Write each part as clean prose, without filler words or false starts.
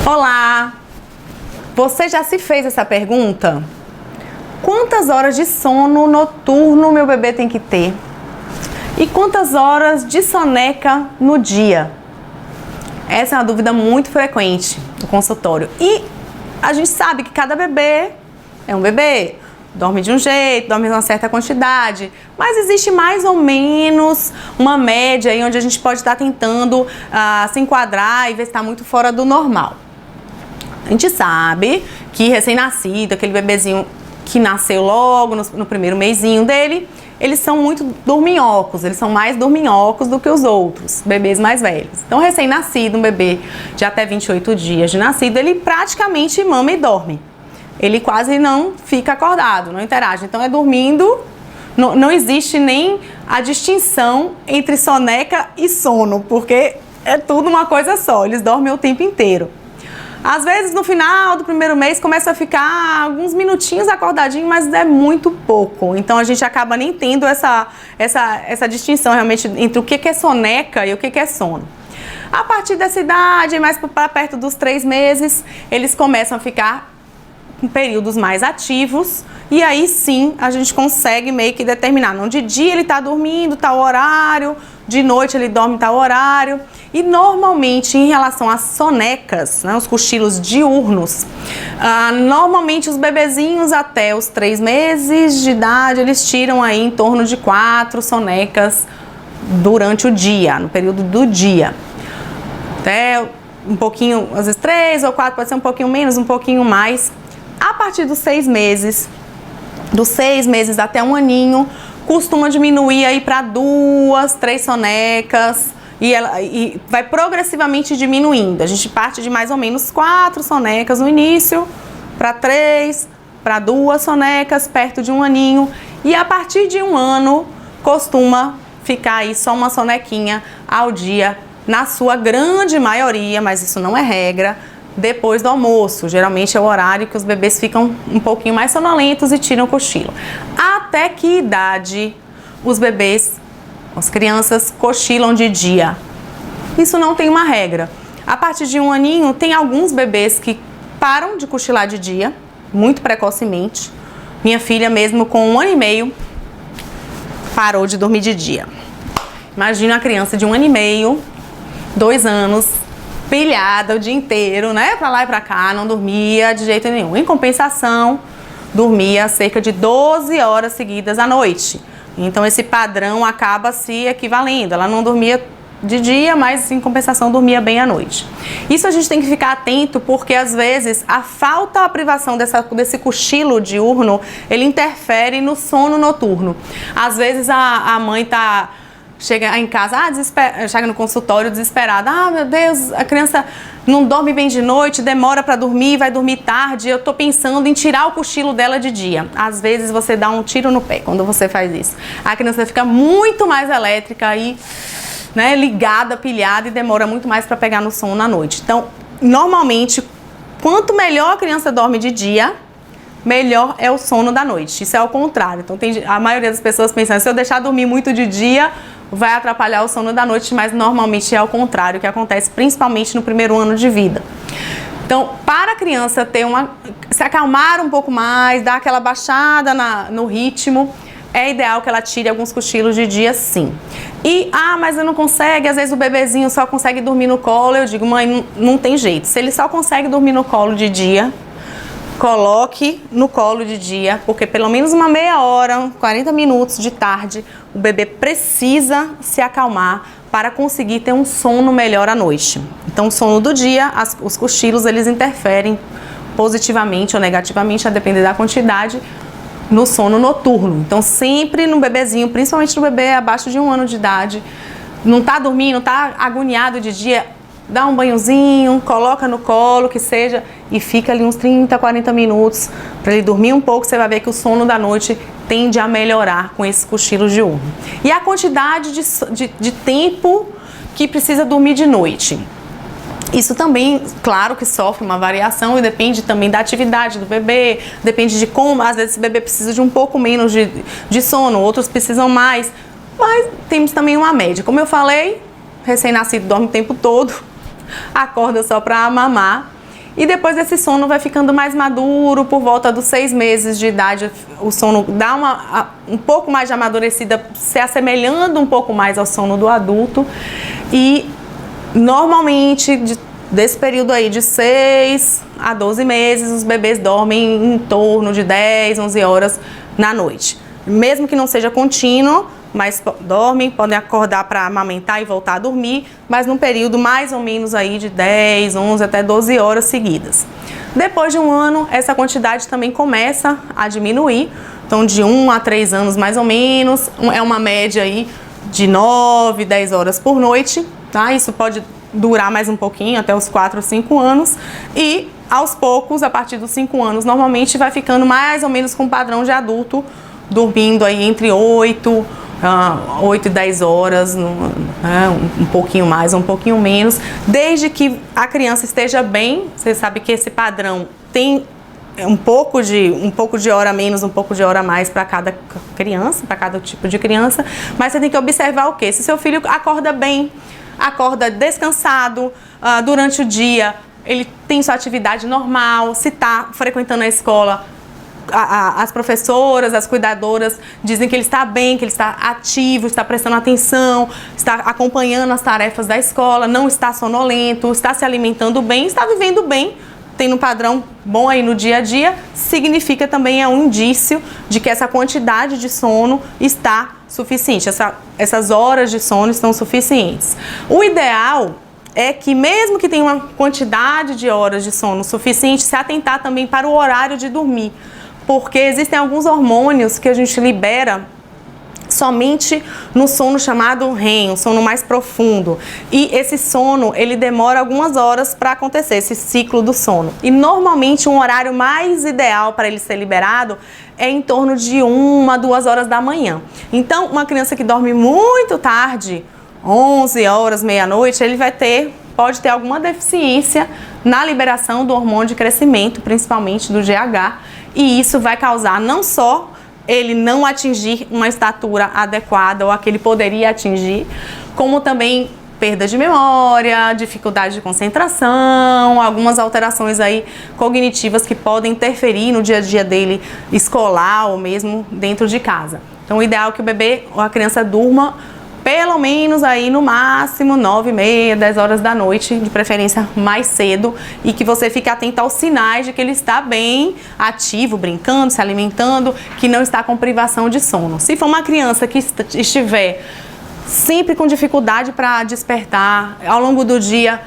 Olá! Você já se fez essa pergunta? Quantas horas de sono noturno meu bebê tem que ter? E quantas horas de soneca no dia? Essa é uma dúvida muito frequente no consultório. E a gente sabe que cada bebê é um bebê. Dorme de um jeito, dorme em uma certa quantidade, mas existe mais ou menos uma média aí onde a gente pode estar tentando se enquadrar e ver se está muito fora do normal. A gente sabe que recém-nascido, aquele bebezinho que nasceu logo no primeiro mesinho dele, eles são muito dorminhocos, eles são mais dorminhocos do que os outros bebês mais velhos. Então, recém-nascido, um bebê de até 28 dias de nascido, ele praticamente mama e dorme. Ele quase não fica acordado, não interage. Então, é dormindo, não existe nem a distinção entre soneca e sono, porque é tudo uma coisa só, eles dormem o tempo inteiro. Às vezes, no final do primeiro mês, começa a ficar alguns minutinhos acordadinho, mas é muito pouco. Então, a gente acaba nem tendo essa distinção realmente entre o que é soneca e o que é sono. A partir dessa idade, mais para perto dos 3 meses, eles começam a ficar em períodos mais ativos, e aí sim a gente consegue meio que determinar, não, de dia ele está dormindo tal horário, de noite ele dorme tal horário. E normalmente em relação às sonecas, né, os cochilos diurnos, normalmente os bebezinhos até os 3 meses de idade, eles tiram aí em torno de 4 sonecas durante o dia, no período do dia. Até um pouquinho, às vezes 3 ou 4, pode ser um pouquinho menos, um pouquinho mais. A partir dos 6 meses, dos 6 meses até 1 aninho, costuma diminuir aí para 2, 3 sonecas e vai progressivamente diminuindo. A gente parte de mais ou menos 4 sonecas no início, para 3, para 2 sonecas, perto de 1 aninho, e a partir de 1 ano costuma ficar aí só uma sonequinha ao dia, na sua grande maioria, mas isso não é regra, depois do almoço. Geralmente é o horário que os bebês ficam um pouquinho mais sonolentos e tiram o cochilo. Até que idade os bebês, as crianças cochilam de dia? Isso não tem uma regra. A partir de 1 aninho, tem alguns bebês que param de cochilar de dia, muito precocemente. Minha filha mesmo, com 1 ano e meio, parou de dormir de dia. Imagina uma criança de 1 ano e meio, 2 anos, pilhada o dia inteiro, né? Pra lá e pra cá, não dormia de jeito nenhum. Em compensação, dormia cerca de 12 horas seguidas à noite. Então, esse padrão acaba se equivalendo. Ela não dormia de dia, mas em compensação dormia bem à noite. Isso a gente tem que ficar atento, porque às vezes a falta, a privação desse cochilo diurno, ele interfere no sono noturno. Às vezes a mãe chega em casa, chega no consultório desesperada, meu Deus, a criança não dorme bem de noite, demora para dormir, vai dormir tarde, eu tô pensando em tirar o cochilo dela de dia. Às vezes você dá um tiro no pé quando você faz isso. A criança fica muito mais elétrica e, né, ligada, pilhada, e demora muito mais para pegar no sono à noite. Então, normalmente, quanto melhor a criança dorme de dia, melhor é o sono da noite. Isso é ao contrário. Então, a maioria das pessoas pensam, se eu deixar dormir muito de dia, vai atrapalhar o sono da noite, mas normalmente é ao contrário, que acontece principalmente no primeiro ano de vida. Então, para a criança se acalmar um pouco mais, dar aquela baixada no ritmo, é ideal que ela tire alguns cochilos de dia, sim. E, mas eu não consegue, às vezes o bebezinho só consegue dormir no colo. Eu digo, mãe, não tem jeito. Se ele só consegue dormir no colo de dia, coloque no colo de dia, porque pelo menos uma meia hora, 40 minutos de tarde, o bebê precisa se acalmar para conseguir ter um sono melhor à noite. Então, o sono do dia, os cochilos, eles interferem positivamente ou negativamente, a depender da quantidade, no sono noturno. Então, sempre no bebezinho, principalmente no bebê abaixo de 1 ano de idade, não tá dormindo, tá agoniado de dia, dá um banhozinho, coloca no colo, que seja, e fica ali uns 30, 40 minutos para ele dormir um pouco. Você vai ver que o sono da noite tende a melhorar com esses cochilos diurnos. E a quantidade de tempo que precisa dormir de noite. Isso também, claro que sofre uma variação e depende também da atividade do bebê, depende de como, às vezes esse bebê precisa de um pouco menos de sono, outros precisam mais, mas temos também uma média. Como eu falei, recém-nascido dorme o tempo todo, acorda só para mamar. E depois esse sono vai ficando mais maduro, por volta dos 6 meses de idade, o sono dá um pouco mais de amadurecida, se assemelhando um pouco mais ao sono do adulto. E normalmente, desse período aí de 6 a 12 meses, os bebês dormem em torno de 10, 11 horas na noite. Mesmo que não seja contínuo, mas dormem, podem acordar para amamentar e voltar a dormir, mas num período mais ou menos aí de 10, 11 até 12 horas seguidas. Depois de um ano, essa quantidade também começa a diminuir, então de 1 a 3 anos mais ou menos, é uma média aí de 9, 10 horas por noite, tá? Isso pode durar mais um pouquinho, até os 4 ou 5 anos, e aos poucos, a partir dos 5 anos, normalmente vai ficando mais ou menos com o padrão de adulto, dormindo aí entre 8 e 10 horas, um pouquinho mais, um pouquinho menos, desde que a criança esteja bem. Você sabe que esse padrão tem um pouco de hora a menos, um pouco de hora a mais para cada criança, para cada tipo de criança, mas você tem que observar o quê? Se seu filho acorda bem, acorda descansado, durante o dia ele tem sua atividade normal, se está frequentando a escola, as professoras, as cuidadoras dizem que ele está bem, que ele está ativo, está prestando atenção, está acompanhando as tarefas da escola, não está sonolento, está se alimentando bem, está vivendo bem, tem um padrão bom aí no dia a dia, significa também um indício de que essa quantidade de sono está suficiente, essas horas de sono estão suficientes. O ideal é que, mesmo que tenha uma quantidade de horas de sono suficiente, se atentar também para o horário de dormir, porque existem alguns hormônios que a gente libera somente no sono chamado REM, o sono mais profundo. E esse sono, ele demora algumas horas para acontecer, esse ciclo do sono. E normalmente um horário mais ideal para ele ser liberado é em torno de 1 a 2 horas da manhã. Então, uma criança que dorme muito tarde, 11 horas, meia-noite, ele pode ter alguma deficiência na liberação do hormônio de crescimento, principalmente do GH, e isso vai causar não só ele não atingir uma estatura adequada ou a que ele poderia atingir, como também perda de memória, dificuldade de concentração, algumas alterações aí cognitivas que podem interferir no dia a dia dele escolar ou mesmo dentro de casa. Então, o ideal é que o bebê ou a criança durma pelo menos aí no máximo 9h30, 10 horas da noite, de preferência mais cedo, e que você fique atento aos sinais de que ele está bem ativo, brincando, se alimentando, que não está com privação de sono. Se for uma criança que estiver sempre com dificuldade para despertar, ao longo do dia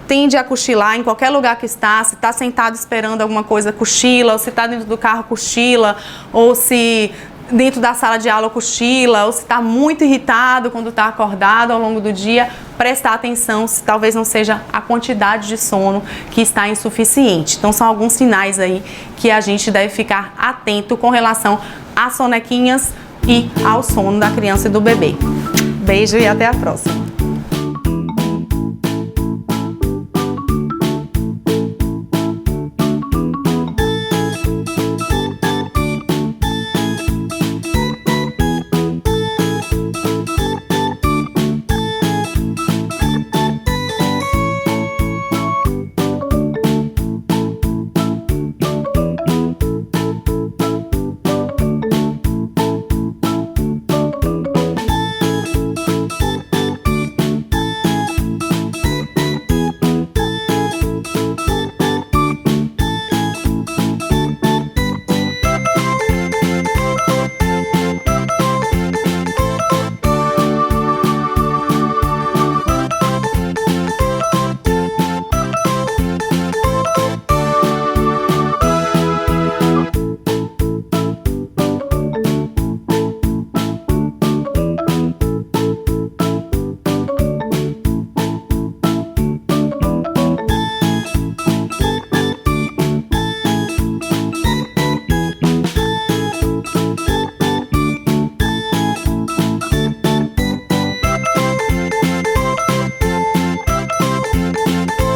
tende a cochilar em qualquer lugar que está, se está sentado esperando alguma coisa, cochila, ou se está dentro do carro, cochila, ou se dentro da sala de aula cochila, ou se está muito irritado quando está acordado ao longo do dia, prestar atenção se talvez não seja a quantidade de sono que está insuficiente. Então, são alguns sinais aí que a gente deve ficar atento com relação às sonequinhas e ao sono da criança e do bebê. Beijo e até a próxima!